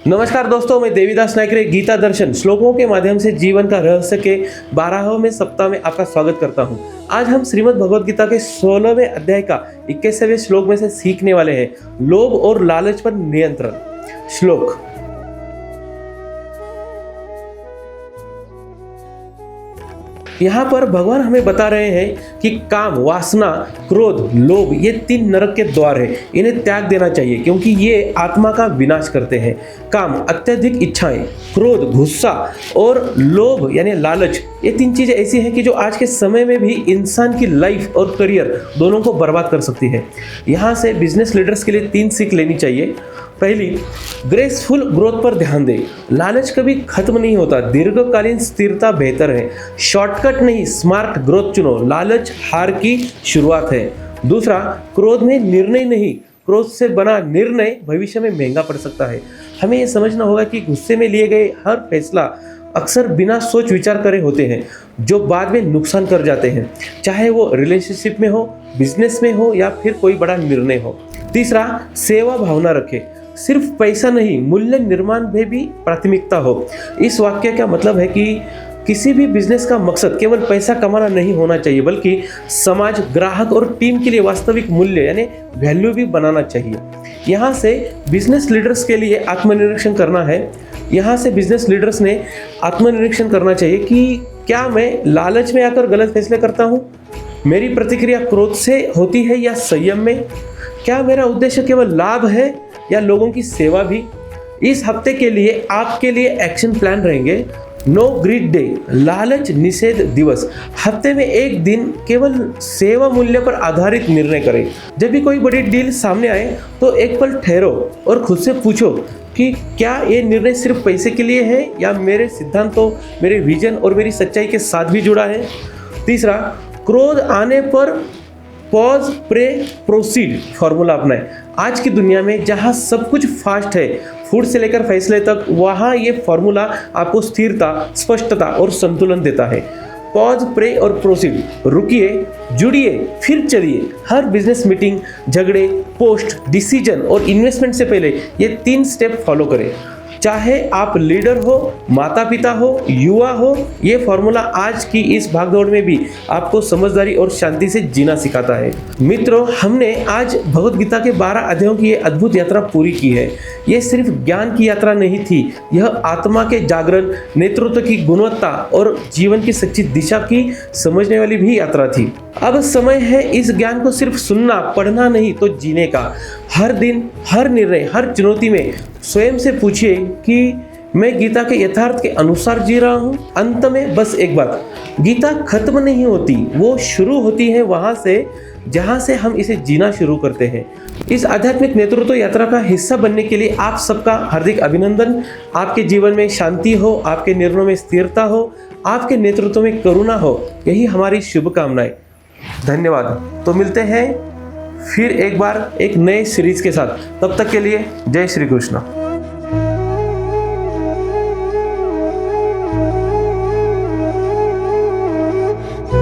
नमस्कार दोस्तों, मैं देवीदास नायकरे गीता दर्शन श्लोकों के माध्यम से जीवन का रहस्य के 12वें सप्ताह में आपका स्वागत करता हूं। आज हम श्रीमद् भगवद गीता के 16वें अध्याय का 21वें श्लोक में से सीखने वाले हैं, लोभ और लालच पर नियंत्रण। श्लोक। यहाँ पर भगवान हमें बता रहे हैं कि काम, वासना, क्रोध, लोभ ये 3 नरक के द्वार हैं। इन्हें त्याग देना चाहिए क्योंकि ये आत्मा का विनाश करते हैं। काम, अत्यधिक इच्छाएं, क्रोध, गुस्सा और लोभ यानी लालच, ये 3 चीजें ऐसी हैं कि जो आज के समय में भी इंसान की लाइफ और करियर दोनों को बर्बाद कर सकती है। यहाँ से बिजनेस लीडर्स के लिए 3 सीख लेनी चाहिए। पहली, ग्रेसफुल ग्रोथ पर ध्यान दें। लालच कभी खत्म नहीं होता, दीर्घकालीन स्थिरता बेहतर है। शॉर्टकट नहीं, स्मार्ट ग्रोथ चुनो। लालच हार की शुरुआत है। दूसरा, क्रोध में निर्णय नहीं, क्रोध से बना निर्णय भविष्य में महंगा पड़ सकता है। हमें यह समझना होगा कि गुस्से में लिए गए हर फैसला अक्सर बिना सोच विचार करे होते हैं, जो बाद में नुकसान कर जाते हैं, चाहे वो रिलेशनशिप में हो, बिजनेस में हो या फिर कोई बड़ा निर्णय हो। तीसरा, सेवा भावना रखें। सिर्फ पैसा नहीं, मूल्य निर्माण में भी प्राथमिकता हो। इस वाक्य का मतलब है कि किसी भी बिजनेस का मकसद केवल पैसा कमाना नहीं होना चाहिए, बल्कि समाज, ग्राहक और टीम के लिए वास्तविक मूल्य यानी वैल्यू भी बनाना चाहिए। यहाँ से बिजनेस लीडर्स के लिए आत्मनिरीक्षण करना है। यहाँ से बिजनेस लीडर्स ने आत्मनिरीक्षण करना चाहिए कि क्या मैं लालच में आकर गलत फैसले करता हूँ? मेरी प्रतिक्रिया क्रोध से होती है या संयम में? क्या मेरा उद्देश्य केवल लाभ है या लोगों की सेवा भी? इस हफ्ते के लिए आपके लिए एक्शन प्लान रहेंगे। नो ग्रीड डे, लालच निषेध दिवस। हफ्ते में एक दिन केवल सेवा मूल्य पर आधारित निर्णय करें। जब भी कोई बड़ी डील सामने आए तो एक पल ठहरो और खुद से पूछो कि क्या ये निर्णय सिर्फ पैसे के लिए है या मेरे सिद्धांतों, मेरे विजन और मेरी सच्चाई के साथ भी जुड़ा है। तीसरा, क्रोध आने पर पॉज, प्रे, प्रोसीड फॉर्मूला अपनाएं। आज की दुनिया में जहां सब कुछ फास्ट है, फूड से लेकर फैसले तक, वहां ये फॉर्मूला आपको स्थिरता, स्पष्टता और संतुलन देता है। पॉज, प्रे और प्रोसीड। रुकिए, जुड़िए, फिर चलिए। हर बिजनेस मीटिंग, झगड़े, पोस्ट, डिसीजन और इन्वेस्टमेंट से पहले ये 3 स्टेप फॉलो करें। चाहे आप लीडर हो, माता पिता हो, युवा हो, ये फॉर्मूला आज की इस भागदौड़ में भी आपको समझदारी और शांति से जीना सिखाता है। मित्रों, हमने आज भगवद गीता के 12 अध्यायों की ये अद्भुत यात्रा पूरी की है। ये सिर्फ ज्ञान की यात्रा नहीं थी, यह आत्मा के जागरण, नेतृत्व की गुणवत्ता और जीवन की सच्ची दिशा की समझने वाली भी यात्रा थी। अब समय है इस ज्ञान को सिर्फ सुनना, पढ़ना नहीं तो जीने का। हर दिन, हर निर्णय, हर चुनौती में स्वयं से पूछिए कि मैं गीता के यथार्थ के अनुसार जी रहा हूँ। अंत में बस एक बात, गीता खत्म नहीं होती, वो शुरू होती है वहां से जहां से हम इसे जीना शुरू करते हैं। इस आध्यात्मिक नेतृत्व यात्रा का हिस्सा बनने के लिए आप सबका हार्दिक अभिनंदन। आपके जीवन में शांति हो, आपके निर्णयों में स्थिरता हो, आपके नेतृत्व में करुणा हो, यही हमारी शुभकामनाएं। धन्यवाद। तो मिलते हैं फिर एक बार एक नए सीरीज के साथ। तब तक के लिए जय श्री कृष्ण।